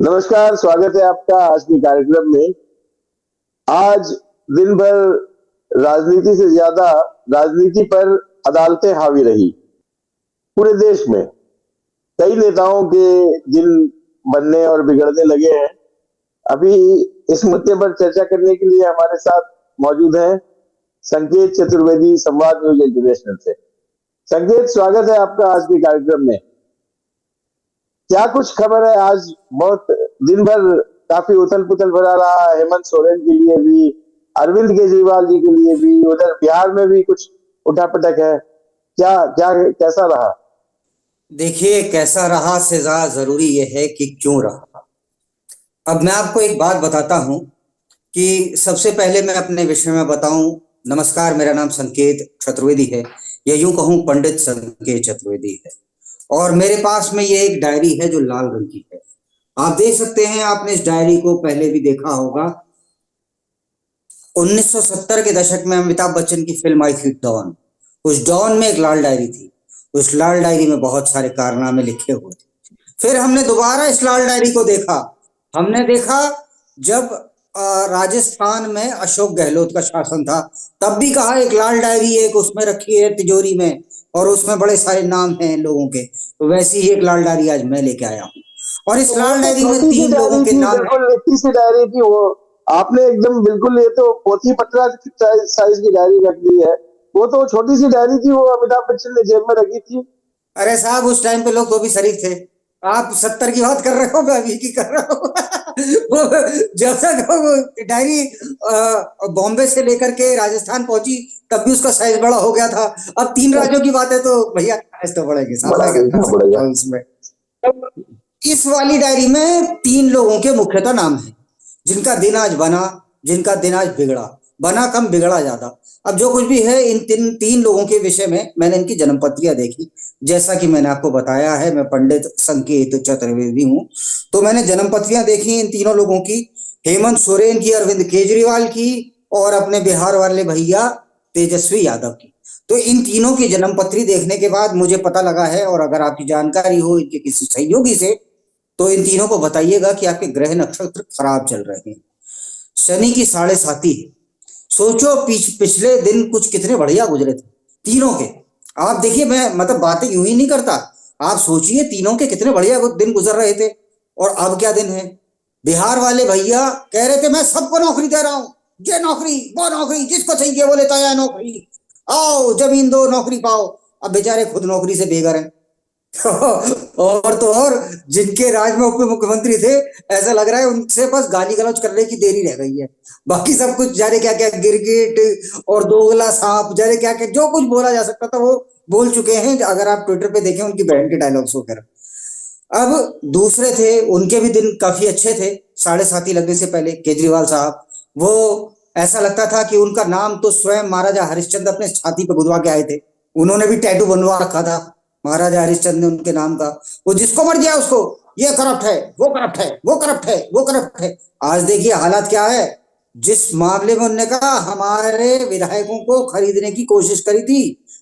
नमस्कार, स्वागत है आपका आज के कार्यक्रम में। आज दिन भर राजनीति से ज्यादा राजनीति पर अदालतें हावी रही पूरे देश में। कई नेताओं के दिल बनने और बिगड़ने लगे हैं। अभी इस मुद्दे पर चर्चा करने के लिए हमारे साथ मौजूद हैं संकेत चतुर्वेदी, संवाद न्यूज इंटरनेशनल से। संकेत, स्वागत है आपका आज के कार्यक्रम में। क्या कुछ खबर है? आज बहुत दिन भर काफी उथल पुथल भरा रहा, हेमंत सोरेन के लिए भी, अरविंद केजरीवाल जी के लिए भी, उधर बिहार में भी कुछ उठापटक है। क्या क्या कैसा रहा? देखिए, कैसा रहा से ज्यादा जरूरी यह है कि क्यों रहा। अब मैं आपको एक बात बताता हूं कि सबसे पहले मैं अपने विषय में बताऊं। नमस्कार, मेरा नाम संकेत चतुर्वेदी है, या यूं कहूं पंडित संकेत चतुर्वेदी है। और मेरे पास में ये एक डायरी है जो लाल रंग की है। आप देख सकते हैं, आपने इस डायरी को पहले भी देखा होगा। 1970 के दशक में अमिताभ बच्चन की फिल्म आई थी डॉन। उस डॉन में एक लाल डायरी थी। उस लाल डायरी में बहुत सारे कारनामे लिखे हुए थे। फिर हमने दोबारा इस लाल डायरी को देखा। हमने देखा जब राजस्थान में अशोक गहलोत का शासन था, तब भी कहा एक लाल डायरी एक उसमें रखी है तिजोरी में, और उसमें बड़े सारे नाम हैं लोगों के। तो वैसी ही एक लाल डायरी आज मैं लेके आया हूँ, और इस तो वो लाल तो डायरी में छोटी सी 3 लोगों डायरी के थी, नाम हैं। बिल्कुल इतनी सी डायरी थी वो। आपने एकदम बिल्कुल ये तो पोथी पत्रा साइज की डायरी रख दी है। वो तो छोटी सी डायरी थी, वो अमिताभ बच्चन ने जेब में रखी थी। अरे साहब, उस टाइम पे लोग तो भी शरीफ थे। आप 70 की बात कर रहे हो, मैं अभी की कर रहा हूँ। वो जैसा वो डायरी बॉम्बे से लेकर के राजस्थान पहुंची, तब भी उसका साइज बड़ा हो गया था। अब 3 राज्यों की बात है तो भैया साइज तो बढ़ेगी साहब, बड़ा मैं क्या कर देखना सकता पड़ेगा। हूँ इसमें। इस वाली डायरी में 3 लोगों के मुख्यतः नाम हैं, जिनका दिन आज बना, जिनका दिन आज बिगड़ा। बना कम, बिगड़ा ज्यादा। अब जो कुछ भी है, इन तीन लोगों के विषय में मैंने इनकी जन्म पत्रियां देखी। जैसा कि मैंने आपको बताया है, मैं पंडित संकेत चतुर्वेदी हूँ। तो मैंने जन्म पत्रियां देखी इन तीनों लोगों की, हेमंत सोरेन की, अरविंद केजरीवाल की, और अपने बिहार वाले भैया तेजस्वी यादव की। तो इन तीनों की जन्म पत्री देखने के बाद मुझे पता लगा है, और अगर आपकी जानकारी हो इनके किसी सहयोगी से, तो इन तीनों को बताइएगा कि आपके ग्रह नक्षत्र खराब चल रहे हैं। शनि की 7.5 है। सोचो पिछले दिन कुछ कितने बढ़िया गुजरे थे तीनों के। आप देखिए, मैं मतलब बातें यूं ही नहीं करता। आप सोचिए तीनों के कितने बढ़िया दिन गुजर रहे थे, और अब क्या दिन है। बिहार वाले भैया कह रहे थे मैं सबको नौकरी दे रहा हूं, ये नौकरी वो नौकरी, जिसको चाहिए वो लेता है नौकरी, आओ जमीन दो नौकरी पाओ। अब बेचारे खुद नौकरी से बेघर हैं। और तो और, जिनके राज में उप मुख्यमंत्री थे, ऐसा लग रहा है उनसे बस गाली गलौज करने की देरी रह गई है। बाकी सब कुछ जाने क्या क्या गिरगिट और दोगला सांप, जाने क्या क्या जो कुछ बोला जा सकता था वो बोल चुके हैं। अगर आप ट्विटर पे देखें उनकी बहन के डायलॉग्स वगैरह। अब दूसरे थे, उनके भी दिन काफी अच्छे थे। 7.5 लगने से पहले केजरीवाल साहब, वो ऐसा लगता था कि उनका नाम तो स्वयं महाराजा हरिश्चंद्र अपने छाती पे गुदवा के आए थे। उन्होंने भी टैटू बनवा रखा था महाराजा हरिश्चंद्र ने उनके नाम का। वो जिसको मर गया उसको, ये करप्ट है, वो करप्ट है, वो करप्ट है, वो करप्ट है। आज देखिए हालात क्या है। जिस मामले में उन्होंने कहा हमारे विधायकों को खरीदने की कोशिश करी थी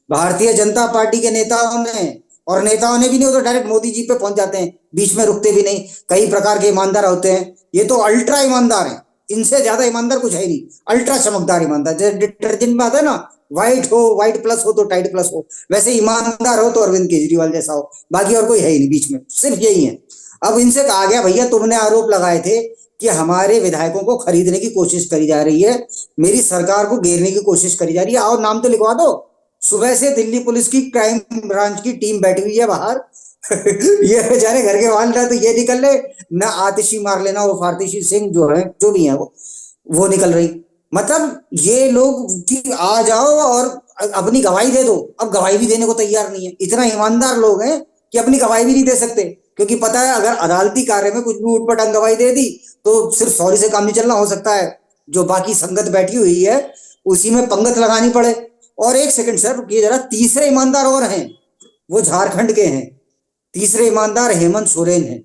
भारतीय जनता पार्टी के नेताओं ने, और नेताओं ने भी नहीं, वो तो डायरेक्ट मोदी जी पे पहुंच जाते हैं, बीच में रुकते भी नहीं। कई प्रकार के ईमानदार होते हैं, ये तो अल्ट्रा ईमानदार हैं। इनसे ज्यादा ईमानदार कुछ है नहीं। अल्ट्रा चमकदार ईमानदार, जैसे डिटर्जेंट में आता है ना, व्हाइट हो, व्हाइट प्लस हो तो टाइट प्लस हो, वैसे ईमानदार हो तो अरविंद केजरीवाल जैसा हो। बाकी और कोई है ही नहीं बीच में, सिर्फ यही है। अब इनसे कहा गया भैया तुमने आरोप लगाए थे कि हमारे विधायकों को खरीदने की कोशिश करी जा रही है, मेरी सरकार को घेरने की कोशिश करी जा रही है, आओ नाम तो लिखवा दो। सुबह से दिल्ली पुलिस की क्राइम ब्रांच की टीम बैठी हुई है बाहर। ये बेचारे घर के बाहर ना तो ये निकल ले, ना आतिशी मार लेना वो फारतिशी सिंह जो है, जो भी है वो निकल रही। मतलब ये लोग कि आ जाओ और अपनी गवाही दे दो। अब गवाही भी देने को तैयार नहीं है। इतना ईमानदार लोग हैं कि अपनी गवाही भी नहीं दे सकते, क्योंकि पता है अगर अदालती कार्य में कुछ भी उठपटांग गवाही दे दी तो सिर्फ सॉरी से काम नहीं चलना, हो सकता है जो बाकी संगत बैठी हुई है उसी में पंगत लगानी पड़े। और एक सेकंड सर रुकिए जरा, तीसरे ईमानदार और हैं, वो झारखंड के हैं। तीसरे ईमानदार हेमंत सोरेन हैं।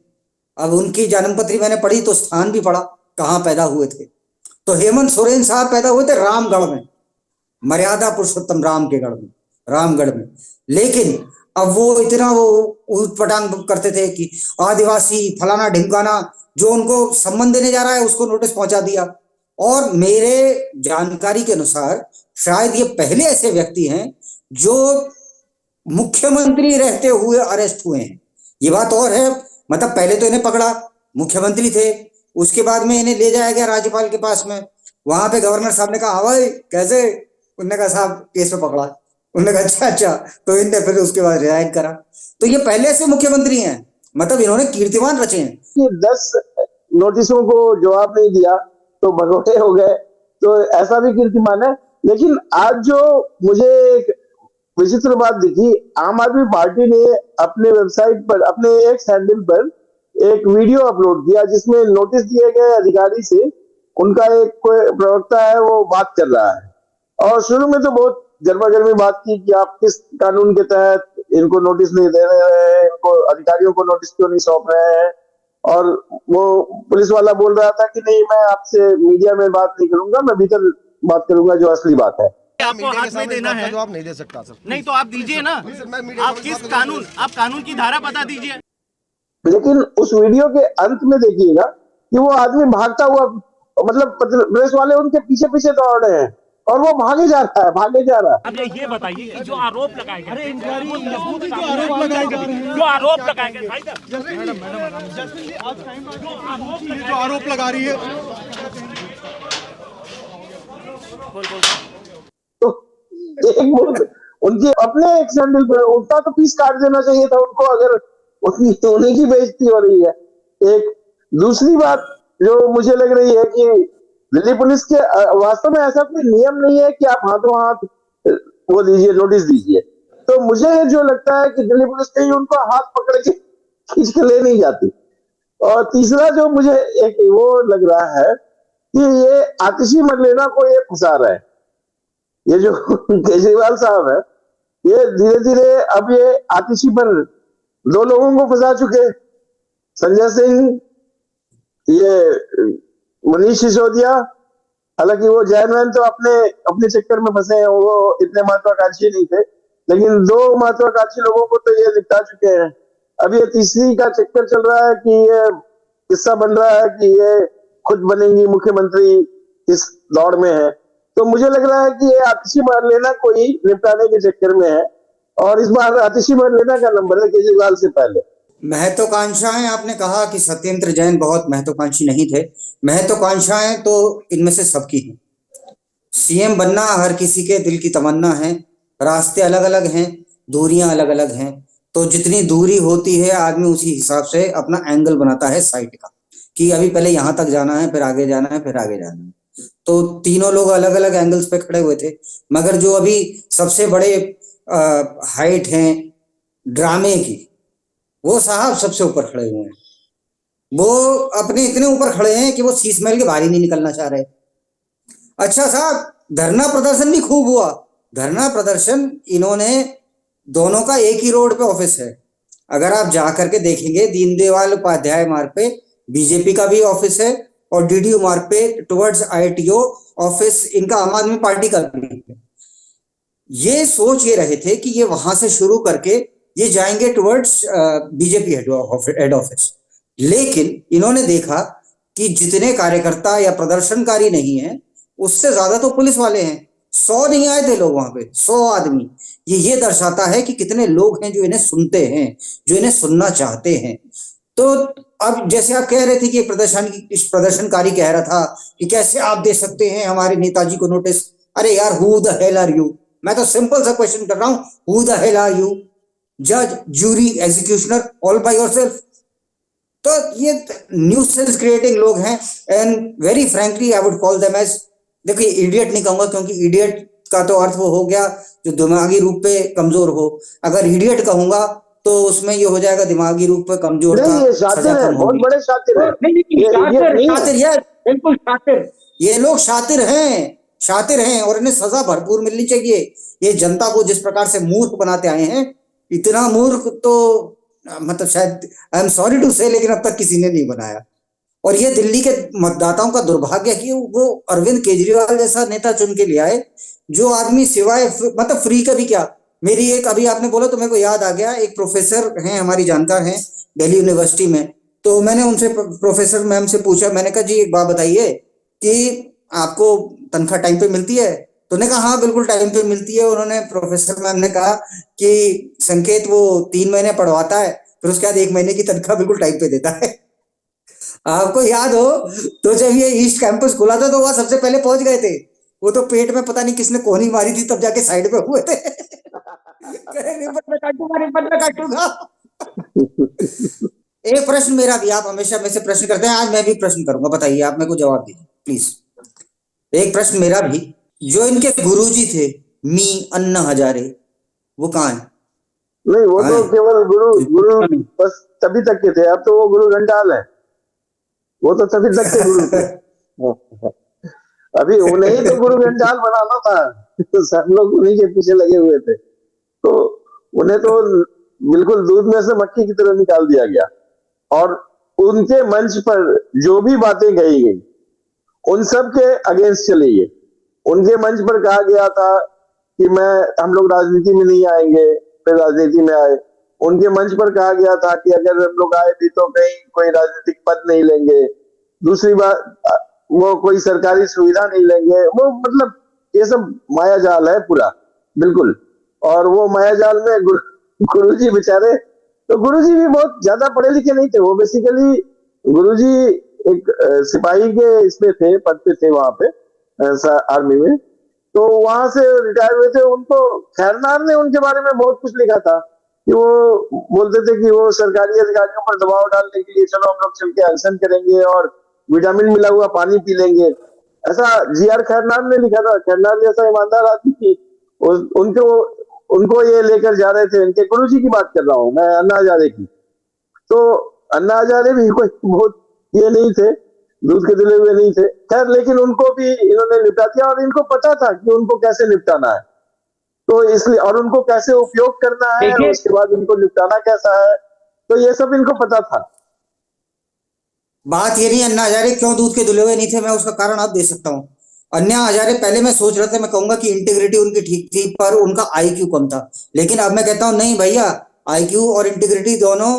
अब उनकी जन्मपत्री मैंने पढ़ी तो स्थान भी पढ़ा, कहाँ पैदा हुए थे। तो हेमंत सोरेन साहब पैदा हुए थे रामगढ़ में, मर्यादा पुरुषोत्तम राम के गढ़ में, रामगढ़ में। लेकिन अब वो इतना वो उठ पटांग करते थे कि आदिवासी फलाना ढिमकाना, जो उनको सम्मान देने जा रहा है उसको नोटिस पहुंचा दिया। और मेरे जानकारी के अनुसार शायद ये पहले ऐसे व्यक्ति हैं जो मुख्यमंत्री रहते हुए अरेस्ट हुए हैं। ये बात और है, मतलब पहले तो इन्हें पकड़ा, मुख्यमंत्री थे, उसके बाद में इन्हें ले जाया गया राज्यपाल के पास में। वहां पे गवर्नर साहब ने कहा हाँ भाई कैसे, उन्होंने कहा साहब केस में पकड़ा, उन्होंने कहा अच्छा अच्छा, तो इनने फिर उसके बाद रिजाइन करा। तो ये पहले से मुख्यमंत्री हैं, मतलब इन्होंने कीर्तिमान रचे हैं। कि 10 नोटिसों को जवाब नहीं दिया तो भगोड़े हो गए, तो ऐसा भी कीर्तिमान है। लेकिन आज जो मुझे एक विचित्र बात दिखी, आम आदमी पार्टी ने अपने वेबसाइट पर, अपने एक हैंडल पर एक वीडियो अपलोड किया जिसमें नोटिस दिए गए अधिकारी से उनका एक कोई प्रवक्ता है वो बात कर रहा है। और शुरू में तो बहुत गर्मा गर्मी बात की कि आप किस कानून के तहत इनको नोटिस नहीं दे रहे हैं, इनको अधिकारियों को नोटिस क्यों नहीं सौंप रहे हैं। और वो पुलिस वाला बोल रहा था कि नहीं मैं आपसे मीडिया में बात नहीं करूंगा, मैं भीतर बात करूंगा जो असली बात है। आपको हाथ में देना है, जवाब नहीं दे सकता सर। नहीं तो आप दीजिए ना। आप किस कानून, आप कानून की धारा बता दीजिए। लेकिन उस वीडियो के अंत में देखिएगा कि वो आदमी भागता हुआ, मतलब प्रेस वाले उनके पीछे पीछे दौड़ रहे हैं और वो भागे जा रहा है, भागे जा रहा है। अब ये बताइए कि जो आरोप लगाए गए, अरे इंक्वायरी जो आरोप लगाए जा रहे हैं, जो आरोप लगाए गए भाई साहब, जो आरोप लगा रही है, तो एक उनके अपने एक सैंडल पर उनका तो पीस काट देना चाहिए था उनको, अगर उन्हीं की बेइज्जती हो रही है। एक दूसरी बात जो मुझे लग रही है कि दिल्ली पुलिस के वास्तव में ऐसा कोई नियम नहीं है कि आप हाथों हाथ वो दीजिए, नोटिस दीजिए। तो मुझे जो लगता है कि दिल्ली पुलिस कहीं उनको हाथ पकड़ के खींच के ले नहीं जाती। और तीसरा जो मुझे एक वो लग रहा है कि ये आतिशी मरलेना को ये फंसा रहा है, ये जो केजरीवाल साहब है, ये धीरे धीरे अब ये आतिशी पर 2 लोगों को फंसा चुके, संजय सिंह, ये मनीष सिसोदिया। हालांकि वो जैन तो अपने चक्कर में फंसे हैं, वो इतने महत्वाकांक्षी नहीं थे, लेकिन 2 महत्वाकांक्षी लोगों को तो ये निपटा चुके हैं। अब ये तीसरी का चक्कर चल रहा है कि ये किस्सा बन रहा है कि ये खुद बनेंगी मुख्यमंत्री, इस दौड़ में है। तो मुझे लग रहा है कि ये आतिशी मरलेना को ही निपटाने के चक्कर में है, और इस बार आतिशी मरलेना का नंबर है केजरीवाल से पहले। महत्वाकांक्षाएं, आपने कहा कि सत्येंद्र जैन बहुत महत्वाकांक्षी नहीं थे। महत्वाकांक्षाएं तो इनमें से सबकी हैं। सीएम बनना हर किसी के दिल की तमन्ना है। रास्ते अलग अलग हैं, दूरियां अलग अलग हैं, तो जितनी दूरी होती है आदमी उसी हिसाब से अपना एंगल बनाता है साइट का, कि अभी पहले यहां तक जाना है, फिर आगे जाना है, फिर आगे जाना है। तो तीनों लोग अलग अलग एंगल्स पे खड़े हुए थे, मगर जो अभी सबसे बड़े हाइट हैं ड्रामे की, वो साहब सबसे ऊपर खड़े हुए हैं। वो अपने इतने ऊपर खड़े हैं कि वो शीश महल के बाहर ही नहीं निकलना चाह रहे। अच्छा साहब, धरना प्रदर्शन भी खूब हुआ। धरना प्रदर्शन इन्होंने, दोनों का एक ही रोड पे ऑफिस है, अगर आप जा करके देखेंगे दीनदयाल उपाध्याय मार्ग पे बीजेपी का भी ऑफिस है, और डीडीयू मार्ग पे टुवर्ड्स आईटीओ ऑफिस इनका आम आदमी पार्टी का भी है। ये सोच ये रहे थे कि ये वहां से शुरू करके ये जाएंगे टुवर्ड्स बीजेपी हेड ऑफिस, लेकिन इन्होंने देखा कि जितने कार्यकर्ता या प्रदर्शनकारी नहीं है, उससे ज्यादा तो पुलिस वाले हैं। 100 नहीं आए थे लोग वहां पे, 100 आदमी। ये दर्शाता है कि कितने लोग हैं जो इन्हें सुनते हैं, जो इन्हें सुनना चाहते हैं। तो अब जैसे आप कह रहे थे कि इस प्रदर्शनकारी कह रहा था कि कैसे आप दे सकते हैं हमारे नेताजी को नोटिस। अरे यार, who the hell are you? मैं तो सिंपल सा क्वेश्चन कर रहा हूं, who the hell are you? जज, jury, executioner, all by yourself? तो ये न्यूसेंस क्रिएटिंग लोग हैं, and very frankly I would call them as, देखिए इडियट नहीं कहूंगा क्योंकि इडियट का तो अर्थ वो हो गया जो दिमागी रूप पे कमजोर हो। अगर इडियट कहूंगा तो उसमें ये हो जाएगा दिमागी रूप पे कमजोर नहीं, ये शातिर है, बहुत बड़े शातिर है। शातिर यार, बिल्कुल शातिर। ये लोग शातिर हैं और इन्हें सजा भरपूर मिलनी चाहिए। ये जनता को जिस प्रकार से मूर्ख बनाते आए हैं, इतना मूर्ख तो मतलब शायद आई एम सॉरी टू से, लेकिन अब तक किसी ने नहीं बनाया। और ये दिल्ली के मतदाताओं का दुर्भाग्य है कि वो अरविंद केजरीवाल जैसा नेता चुन के लिया है, जो आदमी सिवाय मतलब फ्री का भी क्या। मेरी एक, अभी आपने बोला तो मेरे को याद आ गया, एक प्रोफेसर हैं हमारी जानकार हैं दिल्ली यूनिवर्सिटी में, तो तो मैंने उनसे प्रोफेसर मैम से पूछा, मैंने कहा जी एक बात बताइए कि आपको तनख्वाह टाइम पे मिलती है? तो उन्होंने कहा हाँ बिल्कुल टाइम पे मिलती है। उन्होंने प्रोफेसर मैम ने कहा कि संकेत वो 3 महीने पढ़वाता है, फिर उसके बाद 1 महीने की तनख्वाह बिल्कुल टाइम पे देता है। आपको याद हो तो जब ये ईस्ट कैंपस खुला था तो वहां सबसे पहले पहुंच गए थे। वो तो पेट में पता नहीं किसने कोहनी मारी थी, तब जाके साइड पे हुए थे। कह रहे, रिपट में काटूंगा, रिपट में काटूंगा। एक प्रश्न मेरा भी, आप हमेशा मेरे से प्रश्न करते हैं, आज मैं भी प्रश्न करूंगा, बताइए, आप मेरे को जवाब दीजिए प्लीज। एक प्रश्न मेरा भी, जो इनके गुरुजी थे मी अन्ना हजारे, वो कहाँ है? नहीं, वो तो हाँ। केवल गुरु गुरु बस तभी तक के थे। अब तो वो गुरु घंटाल है, वो तो तभी तक के गुरु थे। अभी उन्हें ही तो गुरु घंटाल बनाना था। सब लोग उन्हीं के पीछे लगे हुए थे, तो उन्हें तो बिल्कुल दूध में से मक्खी की तरह निकाल दिया गया। और उनके मंच पर जो भी बातें कही गई उन सब के अगेंस्ट चली गई। उनके मंच पर कहा गया था कि हम लोग राजनीति में नहीं आएंगे, फिर राजनीति में आए। उनके मंच पर कहा गया था कि अगर हम लोग आए भी तो कहीं कोई राजनीतिक पद नहीं लेंगे। दूसरी बात, वो कोई सरकारी सुविधा नहीं लेंगे। वो मतलब ये सब माया जाल है पूरा, बिल्कुल। और वो माया जाल में गुरुजी बेचारे, तो गुरुजी भी बहुत ज्यादा पढ़े लिखे नहीं थे। वो बेसिकली गुरुजी एक सिपाही के इसमें थे, पद पे थे वहां पे आर्मी में। तो वहां से रिटायर हुए थे। उनको खैरनार ने उनके बारे में बहुत कुछ लिखा था कि वो बोलते थे कि वो सरकारी अधिकारियों पर दबाव डालने के लिए चलो हम लोग चल के अनशन करेंगे और विटामिन मिला हुआ पानी पी लेंगे। ऐसा जीआर खैरनार ने लिखा था। खैरनार जैसा ईमानदार आदमी थी, उनको ये लेकर जा रहे थे। इनके गुरुजी की बात कर रहा हूँ मैं, अन्ना हजारे की। तो अन्ना हजारे भी कोई बहुत ये नहीं थे, दूध के धुले हुए नहीं थे। खैर, लेकिन उनको भी इन्होंने निपटा दिया और इनको पता था कि उनको कैसे निपटाना है, तो इसलिए, और उनको कैसे उपयोग करना है, और उसके बाद उनको निपटाना कैसा है, तो ये सब इनको पता था। बात ये नहीं अन्ना हजारे क्यों दूध के धुले हुए नहीं थे, मैं उसका कारण आप दे सकता हूँ। अन्ना हजारे पहले मैं सोच रहा था, मैं कहूंगा कि इंटीग्रिटी उनकी ठीक थी पर उनका आईक्यू कम था। लेकिन अब मैं कहता हूं नहीं भैया, आईक्यू और इंटीग्रिटी दोनों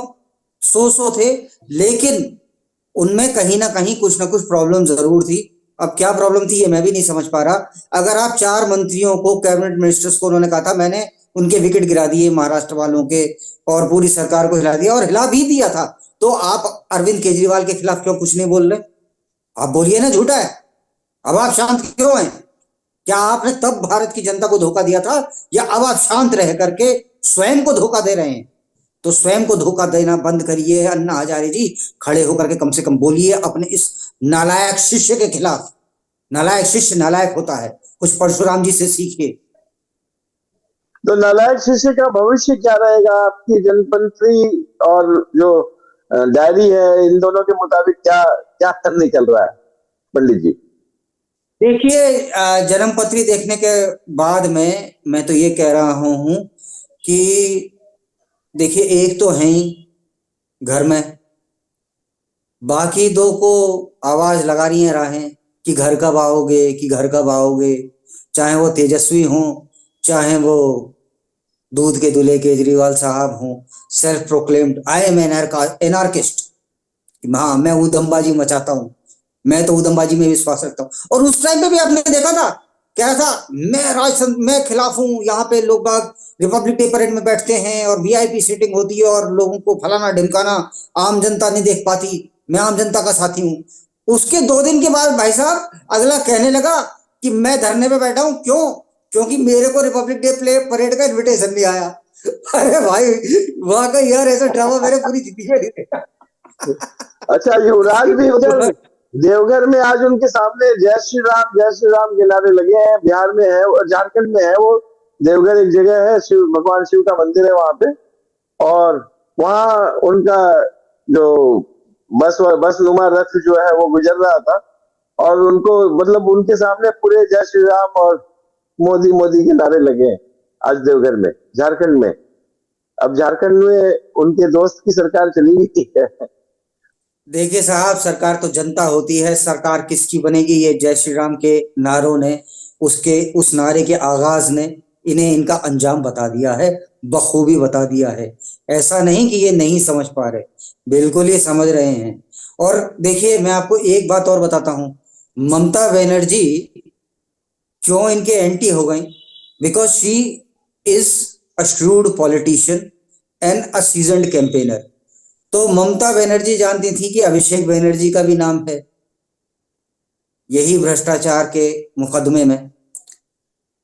सो थे, लेकिन उनमें कहीं ना कहीं कुछ ना कुछ प्रॉब्लम जरूर थी। अब क्या प्रॉब्लम थी ये मैं भी नहीं समझ पा रहा। अगर आप 4 मंत्रियों को, कैबिनेट मिनिस्टर्स को, उन्होंने कहा था मैंने उनके विकेट गिरा दिए महाराष्ट्र वालों के और पूरी सरकार को हिला दिया, और हिला भी दिया था, तो आप अरविंद केजरीवाल के खिलाफ क्यों कुछ नहीं बोल रहे? आप बोलिए ना, झूठा है। अब आप शांत क्यों हैं? क्या आपने तब भारत की जनता को धोखा दिया था, या अब आप शांत रह करके स्वयं को धोखा दे रहे हैं? तो स्वयं को धोखा देना बंद करिए अन्ना हजारे जी, खड़े होकर के कम से कम बोलिए अपने इस नालायक शिष्य के खिलाफ। नालायक शिष्य नालायक होता है, कुछ परशुराम जी से सीखिए। तो नालायक शिष्य का भविष्य क्या रहेगा? आपकी जनतंत्री और जो डायरी है, इन दोनों के मुताबिक क्या क्या निकल रहा है पंडित जी? देखिए, जन्मपत्री देखने के बाद में मैं तो ये कह रहा हूं कि देखिए, एक तो है ही घर में, बाकी 2 को आवाज लगा रही है राहें कि घर कब आओगे, कि घर कब आओगे। चाहे वो तेजस्वी हो, चाहे वो दूध के दूल्हे केजरीवाल साहब हो, self proclaimed I am anarchist, हाँ मैं उदमबाजी मचाता हूँ, मैं तो उदमबाजी में विश्वास रखता हूँ। और उस टाइम पे भी आपने देखा था क्या था, मैं खिलाफ हूँ, यहाँ पे लोग बाग रिपब्लिक डे परेड में बैठते हैं और वीआईपी सीटिंग होती है और लोगों को फलाना ढिमकाना, आम जनता नहीं देख पाती, मैं आम जनता का साथी हूँ। उसके 2 दिन के बाद भाई साहब अगला कहने लगा कि मैं धरने पे बैठा हूँ, क्यों? क्योंकि मेरे को रिपब्लिक डे परेड का इन्विटेशन नहीं आया। अरे भाई, वाकई यार ऐसा ड्रामा मेरे पूरी जिंदगी में नहीं देखा। अच्छा, युवराज भी उधर देवघर में आज उनके सामने जय श्री राम के नारे लगे हैं। बिहार में है और झारखंड में है। वो देवघर एक जगह है, शिव भगवान शिव का मंदिर है वहां पे, और वहां उनका जो बस नुमा रथ जो है वो गुजर रहा था, और उनको मतलब उनके सामने पूरे जय श्री राम और मोदी मोदी के नारे लगे हैं आज देवघर में, झारखंड में। अब झारखंड में उनके दोस्त की सरकार चली गई है। देखिए साहब, सरकार तो जनता होती है, सरकार किसकी बनेगी ये जय श्री राम के नारों ने, उस नारे के आगाज ने इन्हें इनका अंजाम बता दिया है। बखूबी बता दिया है। ऐसा नहीं कि ये नहीं समझ पा रहे, बिल्कुल ये समझ रहे हैं। और देखिए, मैं आपको एक बात और बताता हूँ, ममता बनर्जी क्यों इनके एंटी हो गई? Because she is a shrewd politician and a seasoned campaigner. तो ममता बनर्जी जानती थी कि अभिषेक बनर्जी का भी नाम है यही भ्रष्टाचार के मुकदमे में,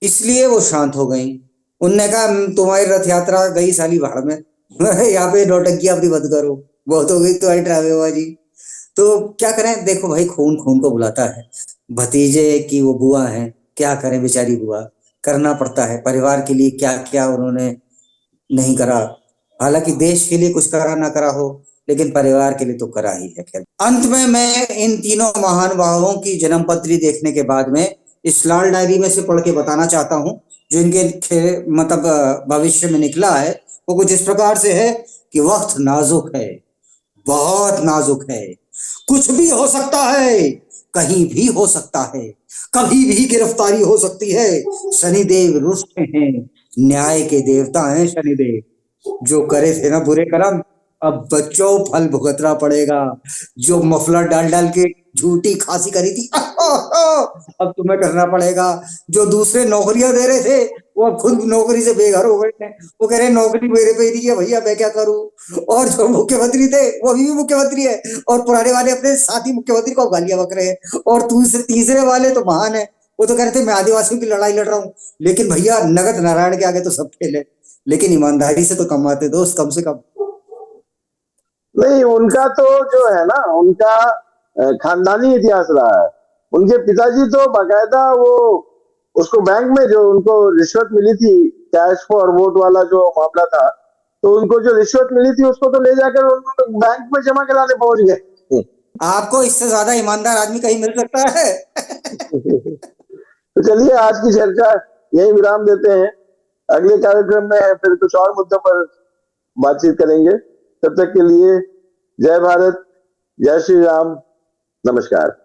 इसलिए वो शांत हो गई। उनने कहा, तुम्हारी रथ यात्रा गई साली भाड़ में, यहाँ पे नौटंकी अपनी बंद करो, बहुत हो गई तुम्हारी ड्रामेबाजी। तो क्या करें, देखो भाई, खून खून को बुलाता है। भतीजे की वो बुआ है, क्या करें बेचारी बुआ, करना पड़ता है परिवार के लिए, क्या क्या उन्होंने नहीं करा। हालांकि देश के लिए कुछ करा ना करा हो, लेकिन परिवार के लिए तो करा ही है। खैर, अंत में मैं इन तीनों महानुभावों की जन्मपत्री देखने के बाद में इस लाल डायरी में से पढ़ के बताना चाहता हूँ, जो इनके मतलब भविष्य में निकला है। वो कुछ इस प्रकार से है कि वक्त नाजुक है, बहुत नाजुक है, कुछ भी हो सकता है, कहीं भी हो सकता है, कभी भी गिरफ्तारी हो सकती है। शनिदेव रुष्ट हैं, न्याय के देवता हैं शनिदेव। जो करे थे ना बुरे कर्म, अब बच्चों फल भुगतना पड़ेगा। जो मफलर डाल डाल के झूठी खांसी करी थी, अब तुम्हें करना पड़ेगा। जो दूसरे नौकरियां दे रहे थे, वो अब खुद नौकरी से बेघर हो गए हैं। वो कह रहे नौकरी मेरे पे ही नहीं है भैया, मैं क्या करूं। और जो मुख्यमंत्री थे वो अभी भी मुख्यमंत्री है, और पुराने वाले अपने साथी मुख्यमंत्री को गालियां बक रहे हैं। और तीसरे वाले तो महान है, वो तो कह रहे थे मैं आदिवासियों की लड़ाई लड़ रहा हूँ। लेकिन भैया, नगद नारायण के आगे तो सब फेल है। लेकिन ईमानदारी से तो कमाते दोस्त, कम से कम। नहीं, उनका तो जो है ना, उनका खानदानी इतिहास रहा है। उनके पिताजी तो बाकायदा वो उसको बैंक में जो उनको रिश्वत मिली थी, कैश फॉर वोट वाला जो मामला था, तो उनको जो रिश्वत मिली थी उसको तो ले जाकर उन्होंने बैंक में जमा कराने पहुंच गए। आपको इससे ज्यादा ईमानदार आदमी कहीं मिल सकता है? तो चलिए, आज की चर्चा यही विराम देते हैं। अगले कार्यक्रम में फिर कुछ और मुद्दों पर बातचीत करेंगे। तब तक के लिए जय भारत, जय श्री राम, नमस्कार।